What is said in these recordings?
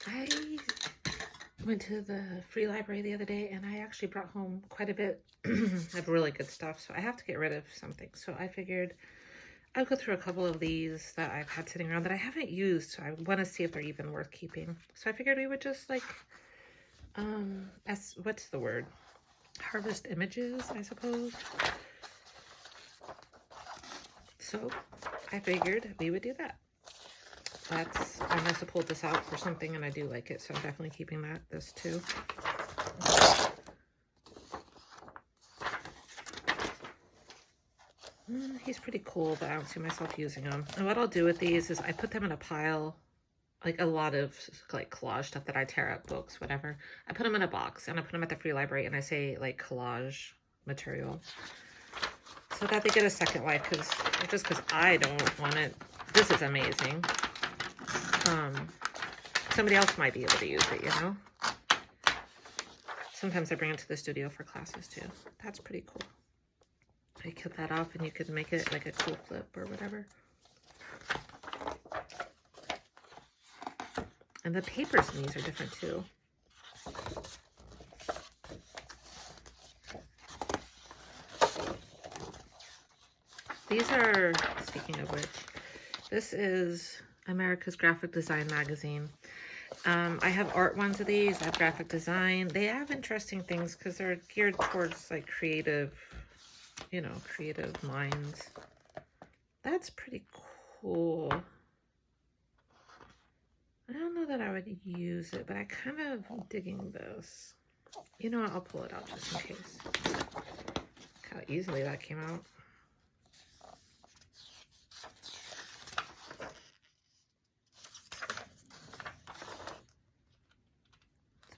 I went to the free library the other day and I actually brought home quite a bit of really good stuff. So I have to get rid of something. So I figured I'd go through a couple of these that I've had sitting around that I haven't used. So I want to see if they're even worth keeping. So I figured we would just like, what's the word? Harvest images, I suppose. So I figured we would do that. I must have pulled this out for something and I do like it, so I'm definitely keeping this too. He's pretty cool, but I don't see myself using him. And what I'll do with these is I put them in a pile, like a lot of like collage stuff that I tear up, books, whatever. I put them in a box and I put them at the free library and I say like collage material, so that they get a second life, just because I don't want it. This is amazing. Somebody else might be able to use it, you know? Sometimes I bring it to the studio for classes too. That's pretty cool. I cut that off and you could make it like a cool clip or whatever. And the papers in these are different too. These are, speaking of which, this is America's Graphic Design magazine. I have art ones of these. I have graphic design. They have interesting things because they're geared towards like creative, you know, creative minds. That's pretty cool. I don't know that I would use it, but I kind of am digging this. You know what? I'll pull it out just in case. Look how easily that came out.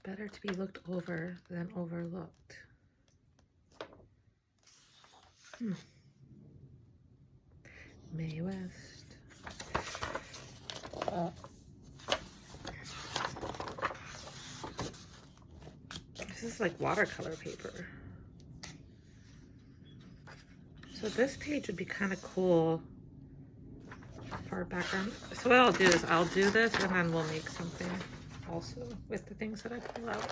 Better to be looked over than overlooked. Mae West. This is like watercolor paper. So this page would be kind of cool for background. So what I'll do is I'll do this and then we'll make something also with the things that I pull out.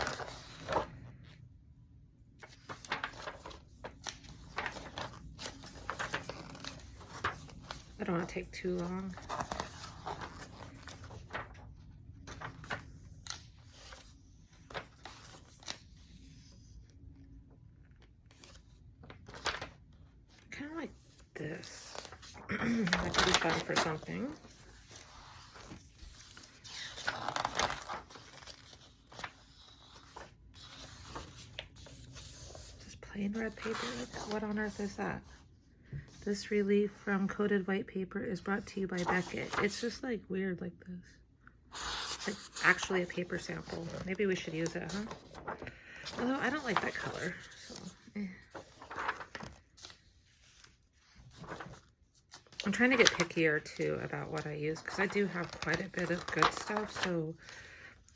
I don't want to take too long. Kind of like this. That could be fun for something. Plain red paper? What on earth is that? This relief from coated white paper is brought to you by Beckett. It's just like weird like this. It's like actually a paper sample. Maybe we should use it, huh? Although I don't like that color, so I'm trying to get pickier too about what I use because I do have quite a bit of good stuff, so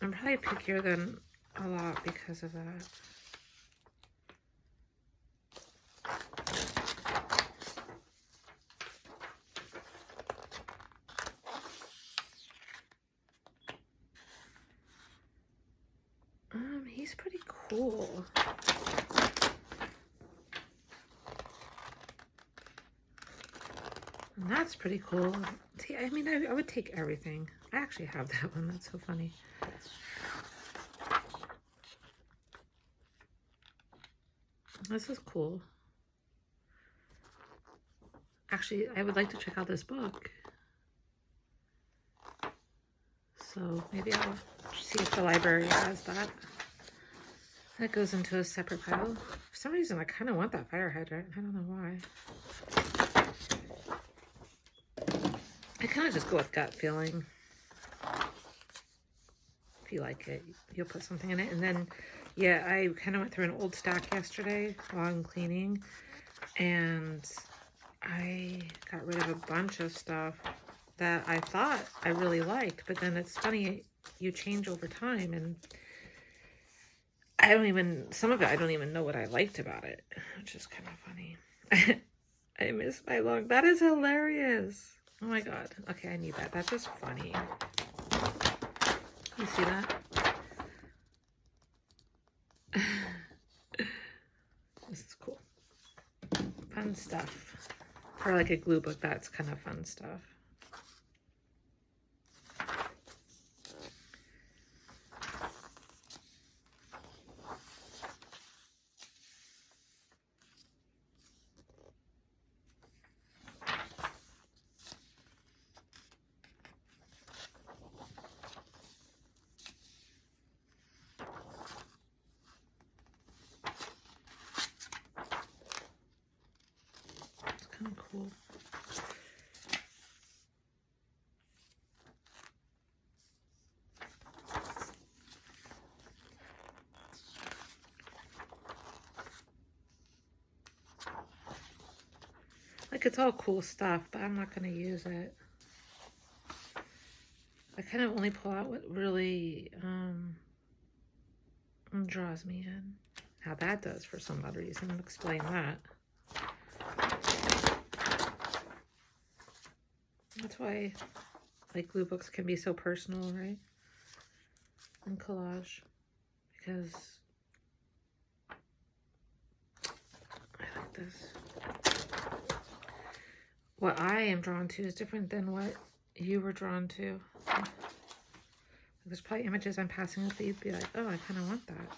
I'm probably pickier than a lot because of that. He's pretty cool. And that's pretty cool. See, I mean, I would take everything. I actually have that one. That's so funny. This is cool. Actually, I would like to check out this book. So maybe I'll see if the library has that. That goes into a separate pile. For some reason, I kind of want that fire hydrant. I don't know why. I kind of just go with gut feeling. If you like it, you'll put something in it. And then, yeah, I kind of went through an old stack yesterday while I'm cleaning. And I got rid of a bunch of stuff that I thought I really liked. But then it's funny, you change over time. And some of it, I don't even know what I liked about it, which is kind of funny. I miss my log. That is hilarious. Oh my God. Okay, I need that. That's just funny. He's See that? This is cool. Fun stuff. For like a glue book, that's kind of fun stuff. Kind of cool. Like, it's all cool stuff, but I'm not going to use it. I kind of only pull out what really draws me in. How that does for some odd reason. I'll explain that. That's why, like, glue books can be so personal, right? And collage. Because I like this. What I am drawn to is different than what you were drawn to. There's probably images I'm passing up that you'd be like, oh, I kind of want that.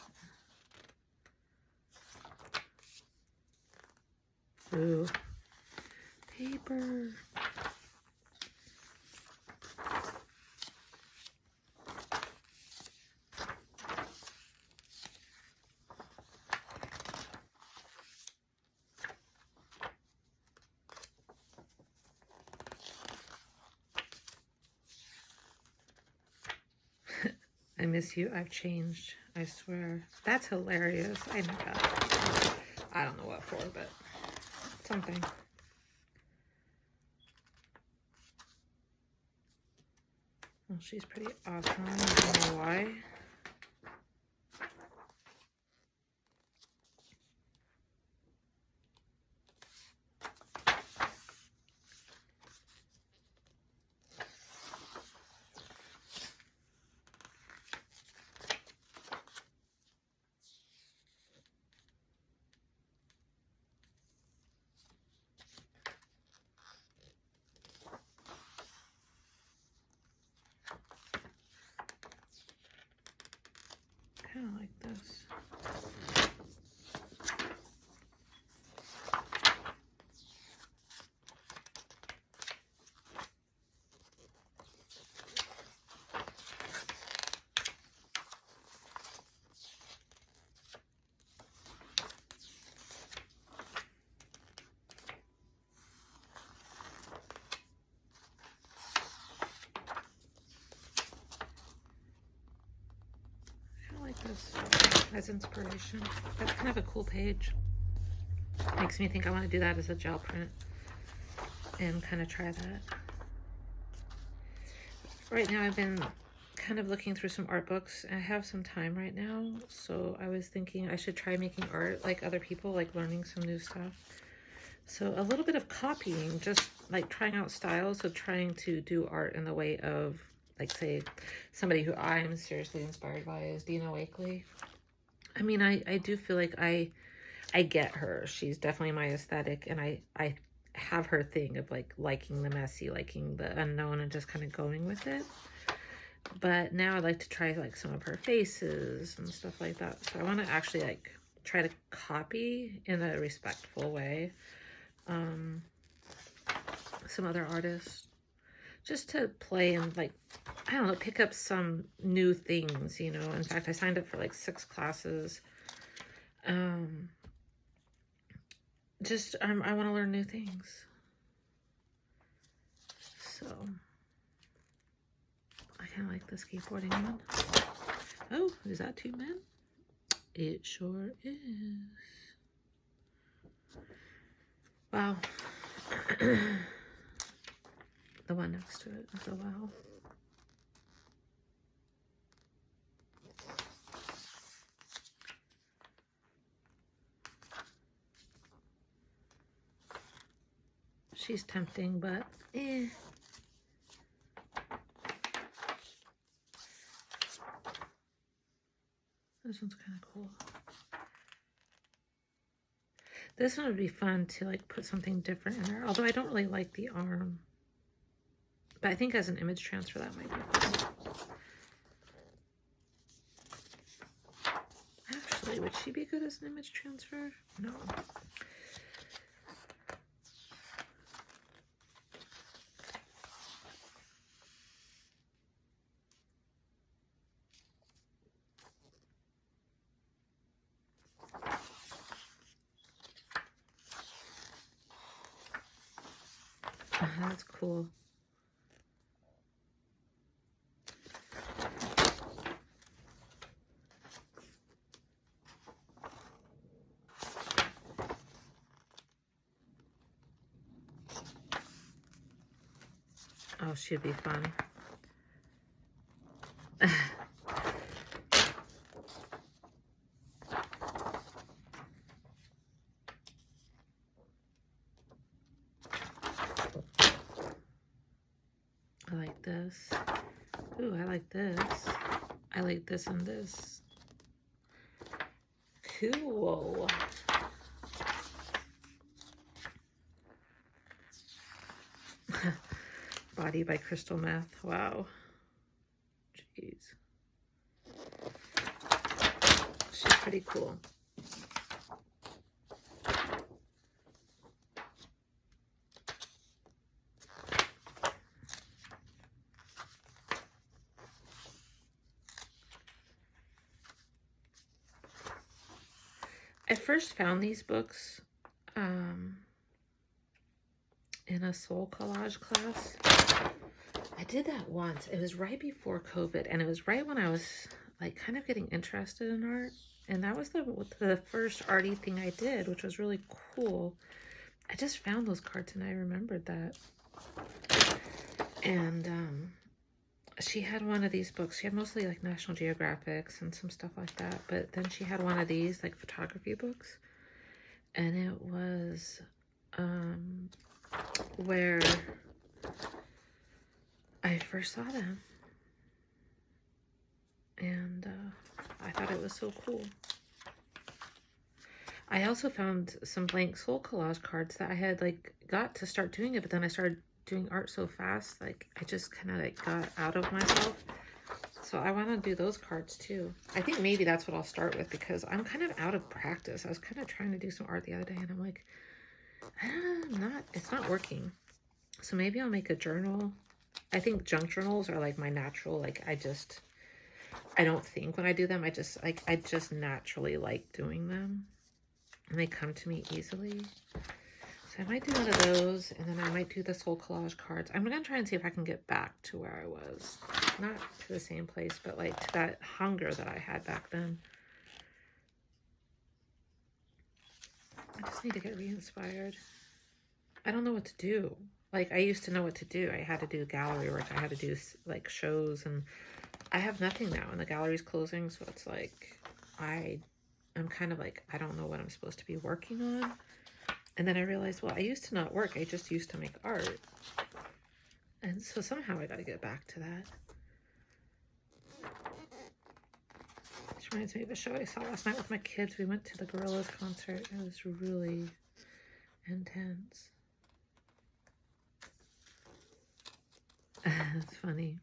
Ooh. Paper. I miss you. I've changed. I swear. That's hilarious. I know that. I don't know what for, but something. Well, she's pretty awesome. I don't know why. Kind of like this. This as inspiration. That's kind of a cool page. Makes me think I want to do that as a gel print and kind of try that. Right now I've been kind of looking through some art books. I have some time right now, so I was thinking I should try making art like other people, like learning some new stuff. So a little bit of copying, just like trying out styles, so trying to do art in the way of, like, say, somebody who I'm seriously inspired by is Dina Wakley. I mean, I do feel like I get her. She's definitely my aesthetic, and I have her thing of, like, liking the messy, liking the unknown, and just kind of going with it. But now I'd like to try, like, some of her faces and stuff like that. So I want to actually, like, try to copy in a respectful way some other artists. Just to play and, like, I don't know, pick up some new things, you know. In fact, I signed up for like 6 classes. I want to learn new things. So, I kind of like the skateboarding one. Oh, is that 2 men? It sure is. Wow. The one next to it is a wow. She's tempting, but This one's kind of cool. This one would be fun to like put something different in there, although I don't really like the arm. But I think as an image transfer that might be fun. Actually, would she be good as an image transfer? No. That's cool. Oh, she'd be fun. I like this. Ooh, I like this. I like this and this. Cool. Body by Crystal Meth. Wow. Jeez. She's pretty cool. I first found these books in a soul collage class. I did that once. It was right before COVID, and it was right when I was like kind of getting interested in art. And that was the first arty thing I did, which was really cool. I just found those cards and I remembered that. And she had one of these books. She had mostly like National Geographics and some stuff like that. But then she had one of these like photography books. And it was where I first saw them. And I thought it was so cool. I also found some blank soul collage cards that I had like got to start doing it, but then I started doing art so fast, like I just kind of like got out of myself. So I want to do those cards too. I think maybe that's what I'll start with because I'm kind of out of practice. I was kind of trying to do some art the other day and I'm like, it's not working. So maybe I'll make a journal. I think junk journals are like my natural, like I don't think when I do them, I just naturally like doing them and they come to me easily. So I might do one of those and then I might do the soul collage cards. I'm going to try and see if I can get back to where I was. Not to the same place, but like to that hunger that I had back then. I just need to get re-inspired. I don't know what to do. Like I used to know what to do. I had to do gallery work. I had to do like shows and I have nothing now and the gallery's closing. So it's like, I'm kind of like, I don't know what I'm supposed to be working on. And then I realized, well, I used to not work. I just used to make art. And so somehow I got to get back to that. Which reminds me of a show I saw last night with my kids. We went to the Gorillaz concert. It was really intense. It's funny.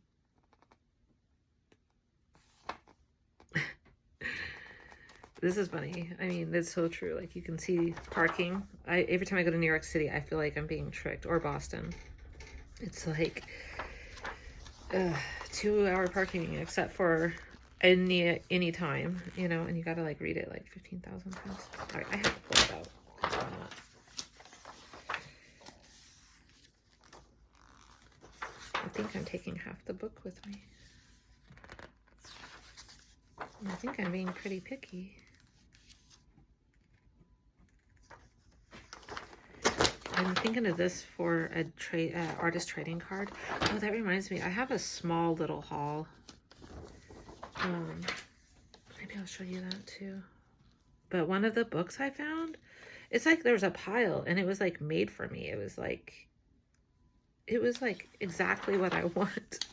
This is funny. I mean, it's so true. Like you can see parking. Every time I go to New York City, I feel like I'm being tricked, or Boston. It's like 2-hour parking, except for any time, you know, and you gotta like read it like 15,000 times. All right, I have to pull it out. I think I'm taking half the book with me. I think I'm being pretty picky. I'm thinking of this for a artist trading card. Oh, that reminds me. I have a small little haul. Maybe I'll show you that too. But one of the books I found, it's like there was a pile and it was like made for me. It was like exactly what I want.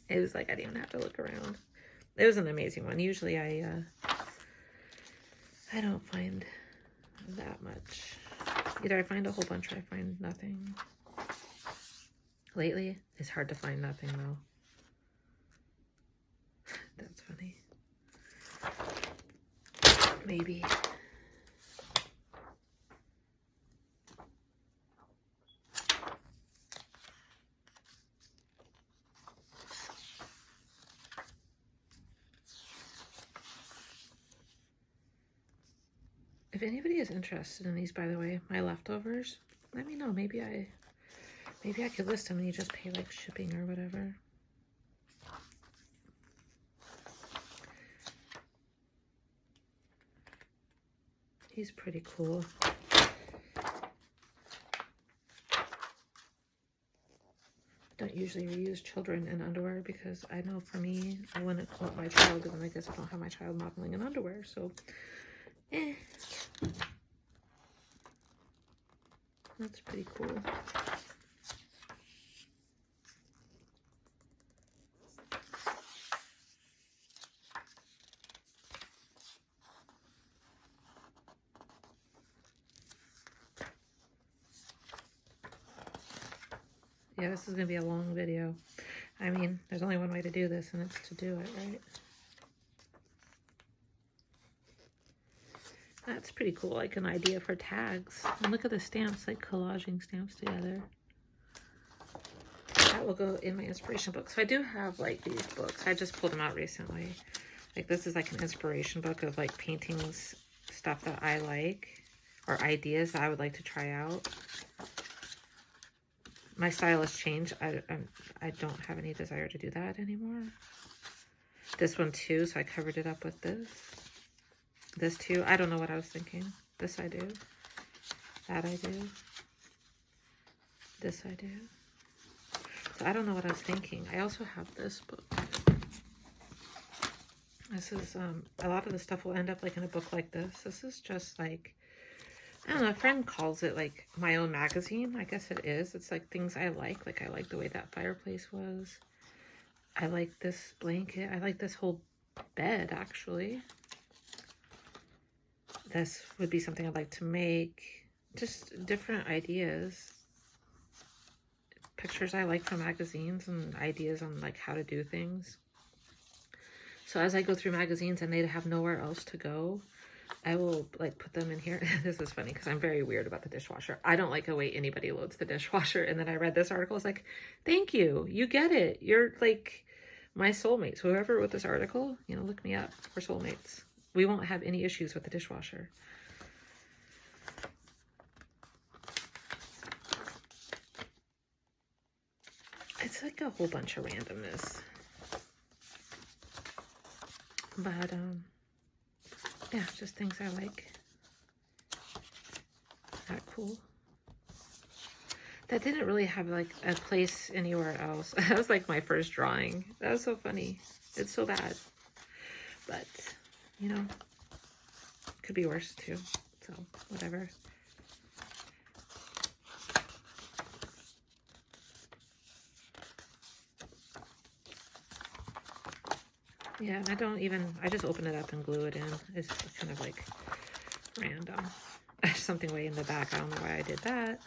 It was like I didn't even have to look around. It was an amazing one. Usually I I don't find that much. Either I find a whole bunch or I find nothing. Lately, it's hard to find nothing though. That's funny. Maybe. If anybody is interested in these, by the way, my leftovers, let me know. Maybe I could list them and you just pay like shipping or whatever. He's pretty cool. Don't usually reuse children in underwear because I know for me, I wouldn't want my child, and then I guess I don't have my child modeling in underwear, so that's pretty cool. Yeah, this is going to be a long video. I mean, there's only one way to do this, and it's to do it, right? That's pretty cool, like an idea for tags. And look at the stamps, like collaging stamps together. That will go in my inspiration book. So I do have like these books. I just pulled them out recently. Like this is like an inspiration book of like paintings, stuff that I like, or ideas that I would like to try out. My style has changed. I don't have any desire to do that anymore. This one too, so I covered it up with this. This too, I don't know what I was thinking. This I do. That I do. This I do. So I don't know what I was thinking. I also have this book. This is, a lot of the stuff will end up like in a book like this. This is just like, I don't know, a friend calls it like my own magazine. I guess it is. It's like things I like. Like I like the way that fireplace was. I like this blanket. I like this whole bed actually. This would be something I'd like to make. Just different ideas. Pictures I like from magazines and ideas on like how to do things. So as I go through magazines and they have nowhere else to go, I will like put them in here. This is funny because I'm very weird about the dishwasher. I don't like the way anybody loads the dishwasher. And then I read this article. It's like, thank you. You get it. You're like my soulmates. Whoever wrote this article, you know, look me up. We're soulmates. We won't have any issues with the dishwasher. It's like a whole bunch of randomness. But, yeah, just things I like. That cool. That didn't really have like a place anywhere else. That was like my first drawing. That was so funny. It's so bad. But, you know, could be worse too. So, whatever. Yeah, I just open it up and glue it in. It's kind of like random. There's something way in the back. I don't know why I did that.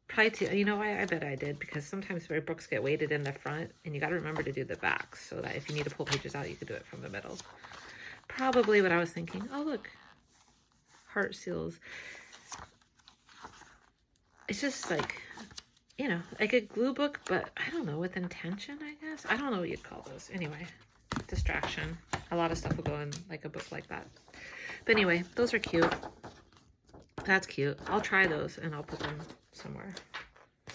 Probably too, you know why? I bet I did, because sometimes my books get weighted in the front, and you got to remember to do the back so that if you need to pull pages out, you can do it from the middle. Probably what I was thinking. Oh, look. Heart seals. It's just like, you know, like a glue book, but I don't know, with intention, I guess. I don't know what you'd call those. Anyway, distraction. A lot of stuff will go in like a book like that. But anyway, those are cute. That's cute. I'll try those and I'll put them somewhere.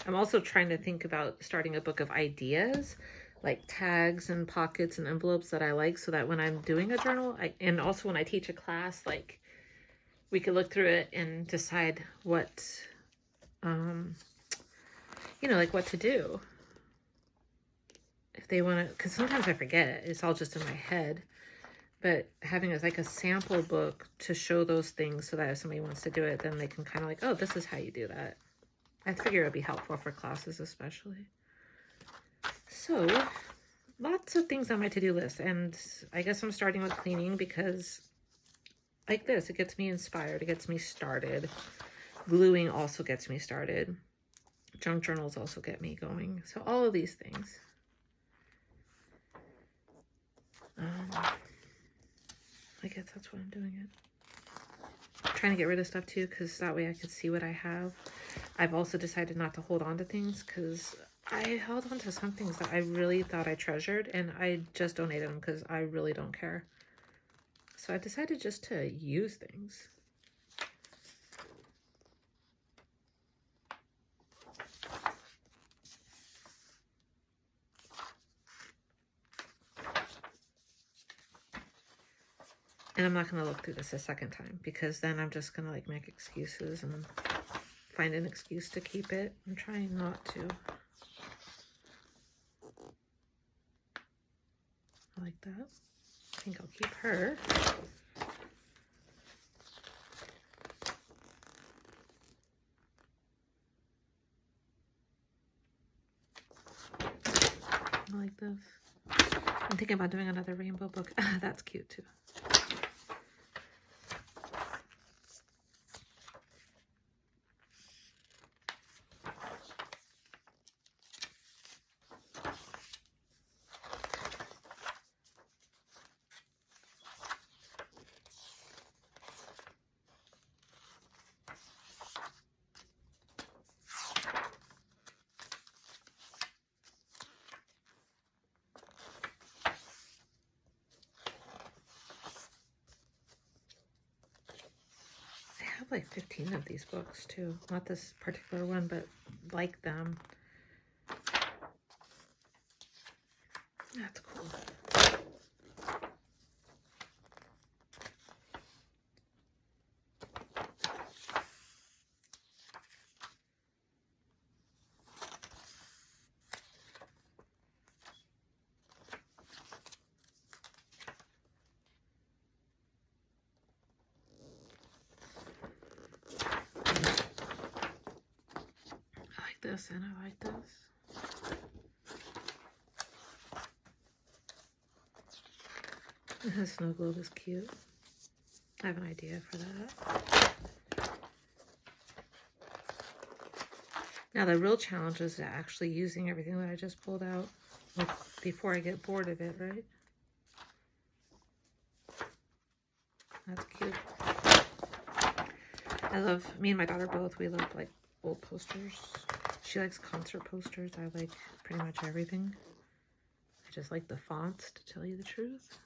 I'm also trying to think about starting a book of ideas, like tags and pockets and envelopes that I like, so that when I'm doing a journal, and also when I teach a class, like we could look through it and decide what, you know, like what to do. If they want to, because sometimes I forget, it's all just in my head. But having like a sample book to show those things so that if somebody wants to do it, then they can kind of like, oh, this is how you do that. I figure it'd be helpful for classes especially. So lots of things on my to-do list, and I guess I'm starting with cleaning because like this, it gets me inspired, it gets me started. Gluing also gets me started. Junk journals also get me going. So all of these things. I guess that's what I'm doing it. I'm trying to get rid of stuff too, because that way I could see what I have. I've also decided not to hold on to things because I held on to some things that I really thought I treasured, and I just donated them because I really don't care. So I decided just to use things. And I'm not going to look through this a second time because then I'm just going to like make excuses and find an excuse to keep it. I'm trying not to. I like that. I think I'll keep her. I like this. I'm thinking about doing another rainbow book. That's cute too. Like 15 of these books too. Not this particular one, but like them. That's cool. This and I like this. This snow globe is cute. I have an idea for that. Now the real challenge is actually using everything that I just pulled out before I get bored of it, right? That's cute. I love, me and my daughter both, we love like old posters. She likes concert posters. I like pretty much everything. I just like the fonts, to tell you the truth.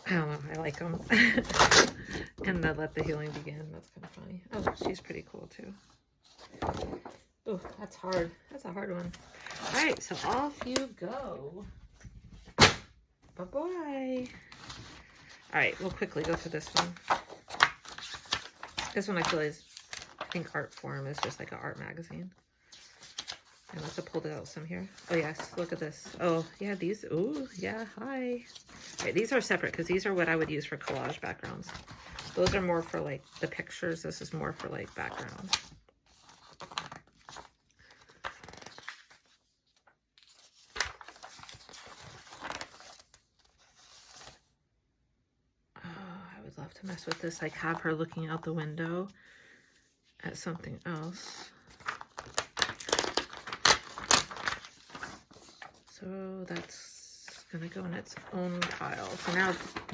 I don't know, I like them. And the Let the Healing Begin, that's kind of funny. Oh, she's pretty cool too. Oh, that's hard. That's a hard one. All right, so off you go. Bye-bye. All right, we'll quickly go through this one. This one I feel is, I think art form is just like an art magazine. I must have pulled out some here. Oh yes, look at this. Oh yeah, these, oh yeah, hi. All right, these are separate because these are what I would use for collage backgrounds. Those are more for like the pictures. This is more for like backgrounds. Oh, I would love to mess with this. Like have her looking out the window at something else. So that's gonna go in its own pile. So now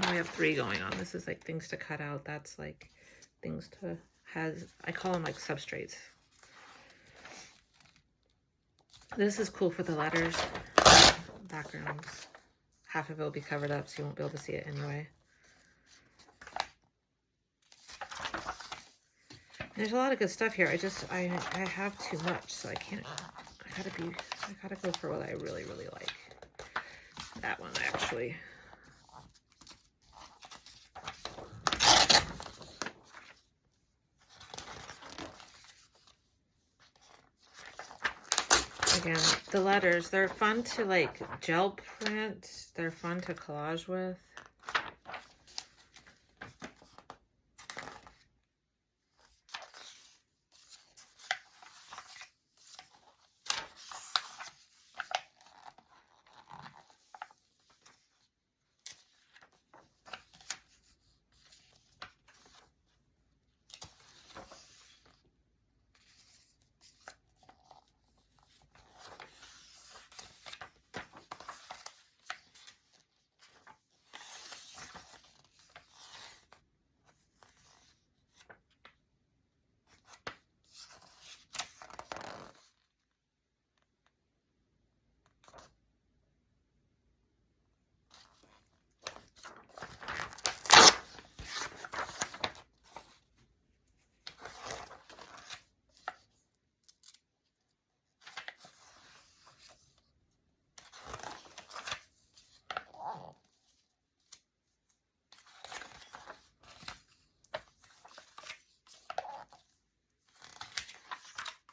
we have 3 going on. This is like things to cut out. That's like things to I call them like substrates. This is cool for the letters, backgrounds. Half of it will be covered up, so you won't be able to see it anyway. There's a lot of good stuff here. I have too much, so I I gotta go for what I really, really like. That one, actually. Again, the letters, they're fun to like gel print. They're fun to collage with.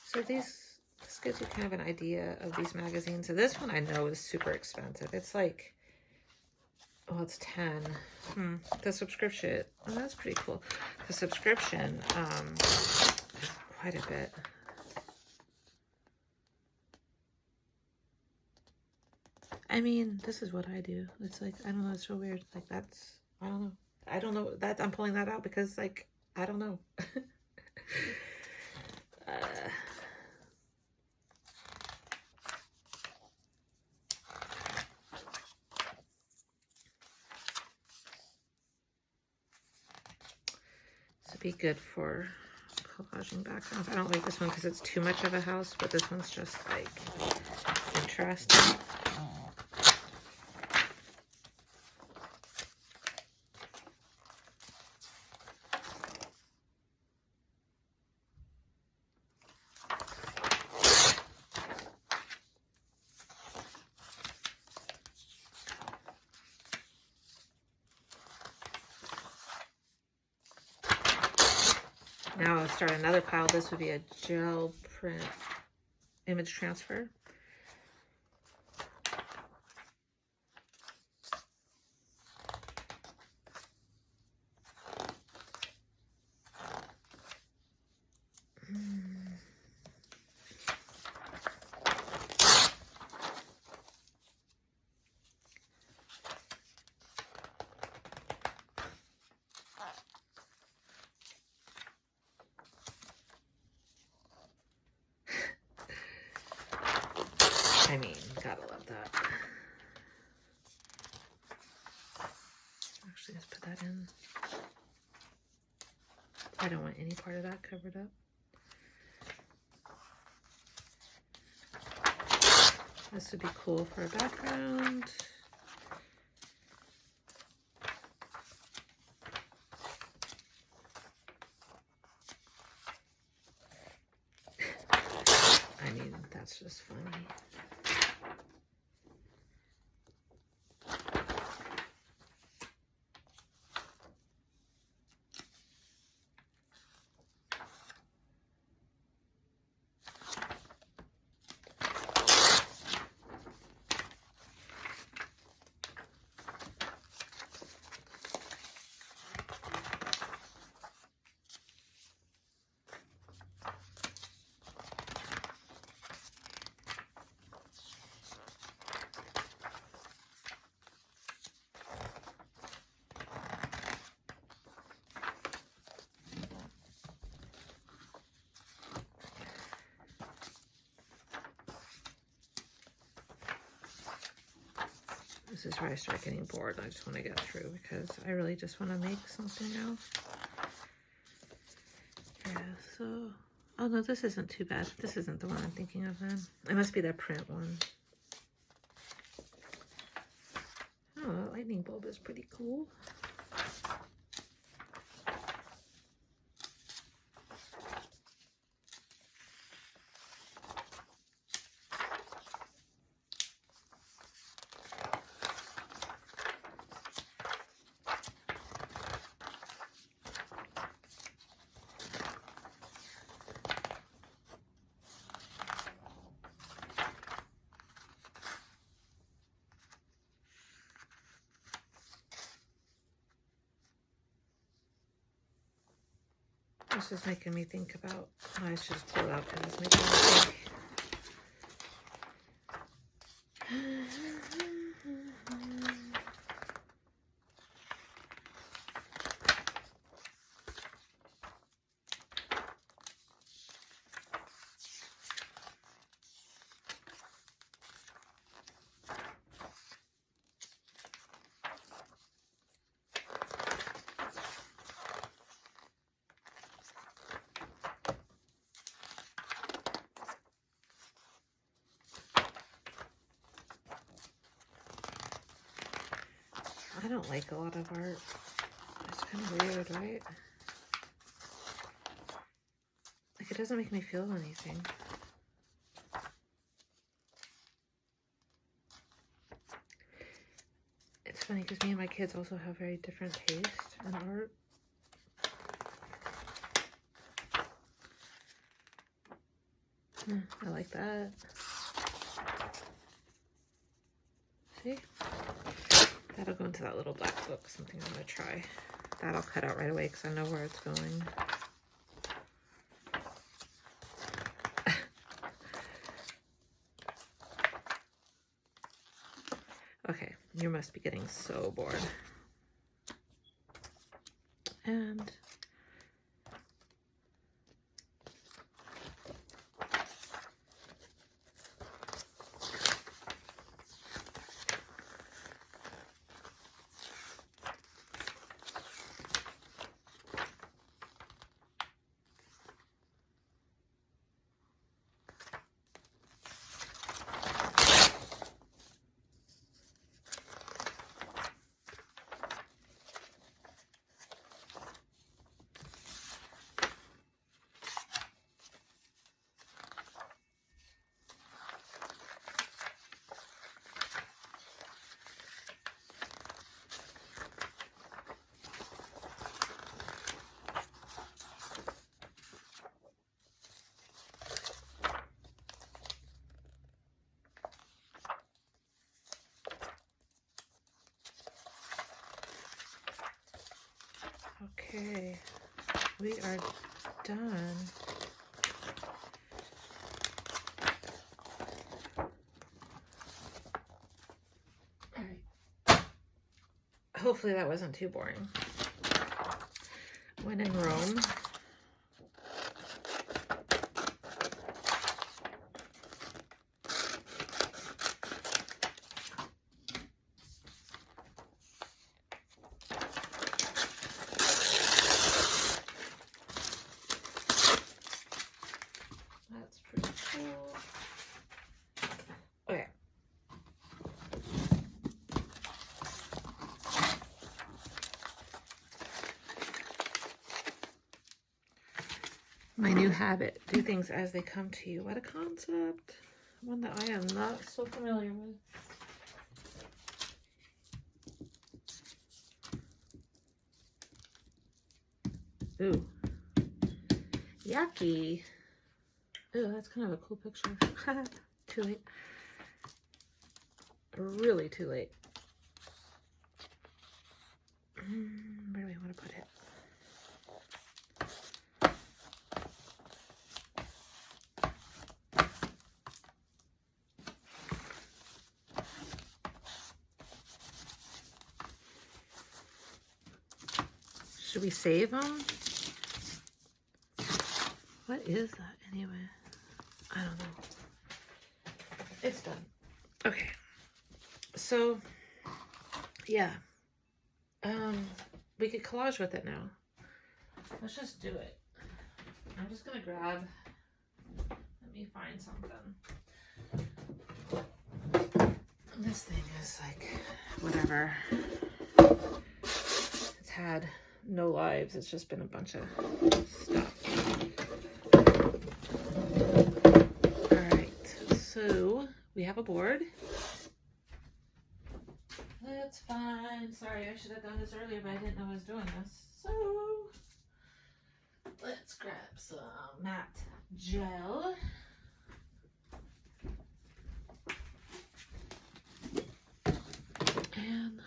So this gives you kind of an idea of these magazines. So this one I know is super expensive. It's like, oh, it's 10. The subscription, oh, that's pretty cool. The subscription is quite a bit. I mean, this is what I do. It's like, I don't know, it's so weird. Like that's, I don't know. I don't know that I'm pulling that out because like, I don't know. Be good for collaging backgrounds. I don't like this one because it's too much of a house, but this one's just like interesting. Now I'll start another pile. This would be a gel print image transfer. I mean, gotta love that. Actually, let's put that in. I don't want any part of that covered up. This would be cool for a background. I mean, that's just funny. This is where I start getting bored. I just want to get through because I really just want to make something else. Yeah, so... Oh, no, this isn't too bad. This isn't the one I'm thinking of then. It must be that print one. Oh, that lightning bulb is pretty cool. This is making me think about, I should just pull it out because it's making me think. I don't like a lot of art. It's kind of weird, right? Like, it doesn't make me feel anything. It's funny because me and my kids also have very different taste in art. I like that. See? That'll go into that little black book, something I'm going to try. That I'll cut out right away because I know where it's going. Okay, you must be getting so bored. And okay, we are done. All right. Hopefully that wasn't too boring. When in Rome. That's pretty cool. Okay. My new habit, do things as they come to you. What a concept. One that I am not so familiar with. Ooh. Yucky. Ooh, that's kind of a cool picture. Too late. Really too late. Where do we want to put it? Should we save them? What is that anyway? I don't know. It's done. Okay. So, yeah. We could collage with it now. Let's just do it. I'm just gonna grab, let me find something. This thing is like, whatever. It's had no lives. It's just been a bunch of stuff. All right, so we have a board. That's fine. Sorry, I should have done this earlier, but I didn't know I was doing this. So let's grab some matte gel. And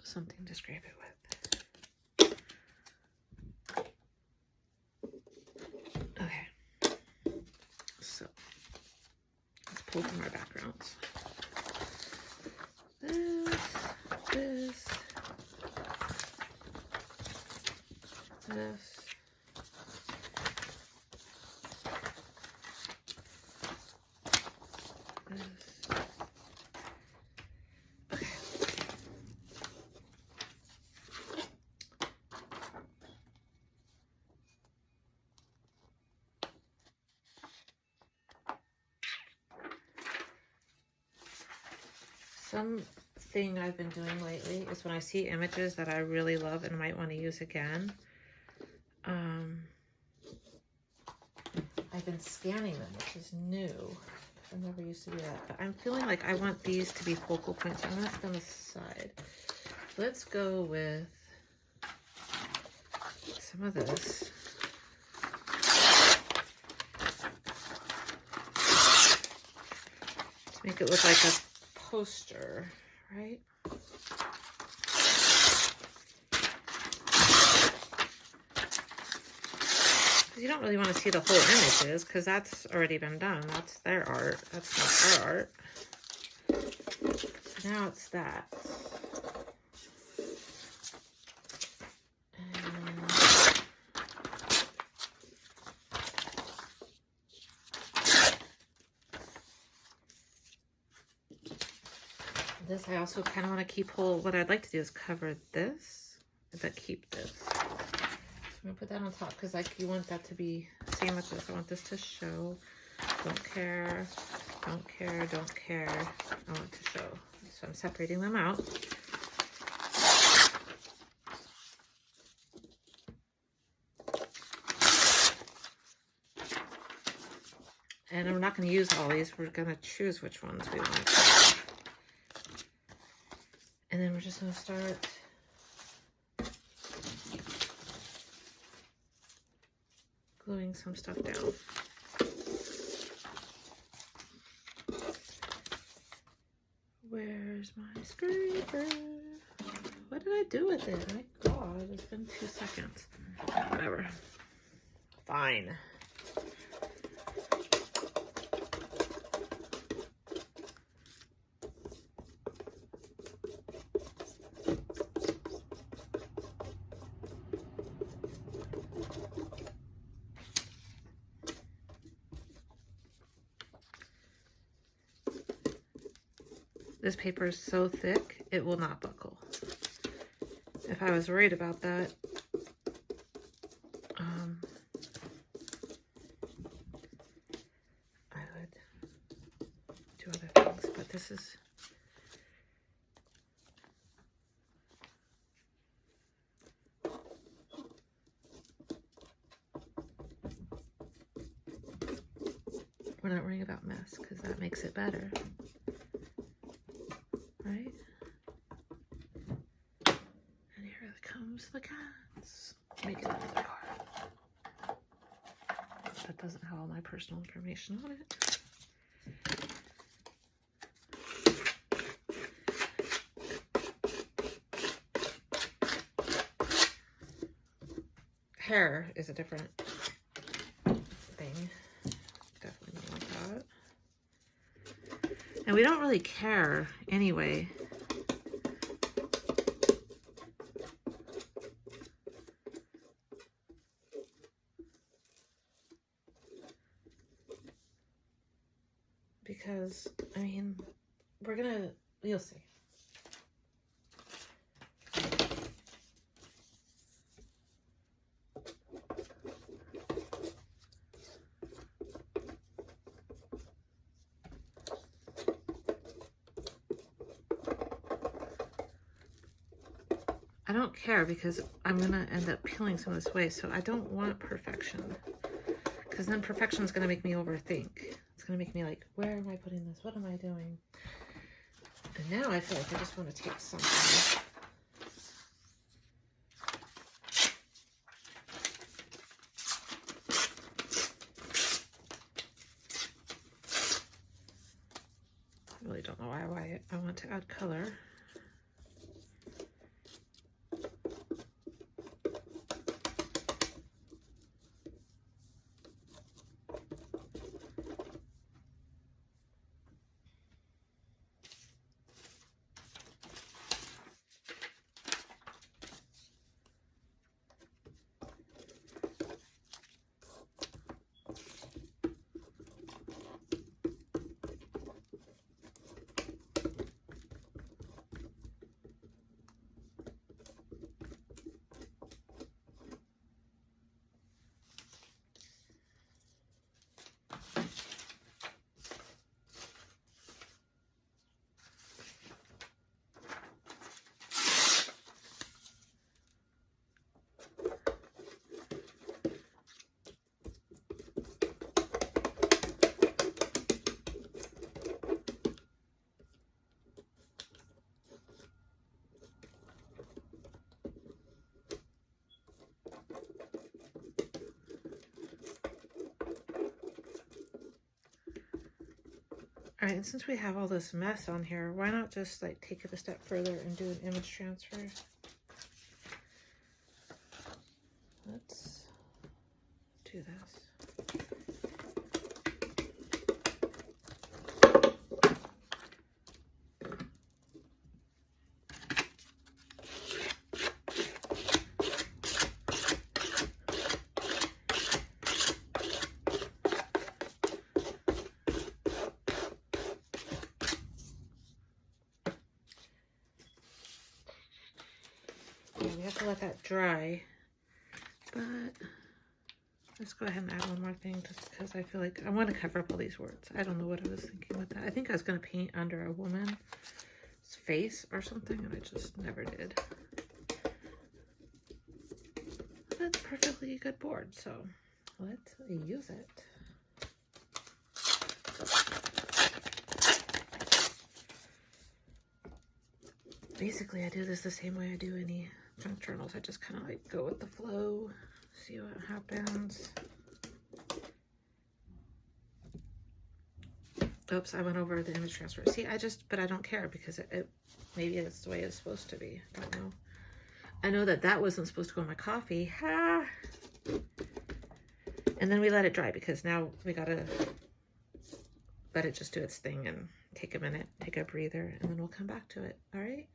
something to scrape it with. Okay, so let's pull from our backgrounds. This, this, this. Something I've been doing lately is when I see images that I really love and might want to use again, I've been scanning them, which is new. I never used to do that, but I'm feeling like I want these to be focal points. I'm going to put them aside. Let's go with some of this. To make it look like a poster, right? You don't really want to see the whole images because that's already been done. That's their art. That's not our art. So now it's that. This I also kind of want to keep whole. What I'd like to do is cover this, but keep this. I'm gonna put that on top because like you want that to be same with this. I want this to show. Don't care, don't care, don't care. I want to show. So I'm separating them out. And I'm not going to use all these. We're going to choose which ones we want. And then we're just going to start gluing some stuff down. Where's my scraper? What did I do with it? My God, it's been 2 seconds. Whatever. Fine. This paper is so thick, it will not buckle. If I was worried about that, I would do other things, but this is... We're not worrying about mess, because that makes it better. Right? And here comes the cats. Make another card. That doesn't have all my personal information on it. Hair is a different thing. Definitely don't want that. And we don't really care anyway. Because, I mean, we're gonna, you'll see. I don't care because I'm gonna end up peeling some of this away, so I don't want perfection. Because then perfection is gonna make me overthink. It's gonna make me like, where am I putting this? What am I doing? And now I feel like I just want to take something. I really don't know why I want to add color. All right, and since we have all this mess on here, why not just like take it a step further and do an image transfer? Let's do this. Yeah, we have to let that dry, but let's go ahead and add one more thing just because I feel like I want to cover up all these words. I don't know what I was thinking with that. I think I was going to paint under a woman's face or something, and I just never did. That's a perfectly good board, so let's use it. Basically, I do this the same way I do any junk journals. I just kind of like go with the flow, see what happens. Oops, I went over the image transfer. See, but I don't care because maybe it's the way it's supposed to be. I don't know. I know that wasn't supposed to go in my coffee. Ha! And then we let it dry because now we gotta let it just do its thing and take a minute, take a breather, and then we'll come back to it. All right?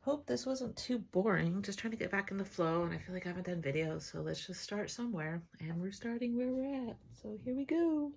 Hope this wasn't too boring. Just trying to get back in the flow, and I feel like I haven't done videos, so let's just start somewhere. And we're starting where we're at. So here we go.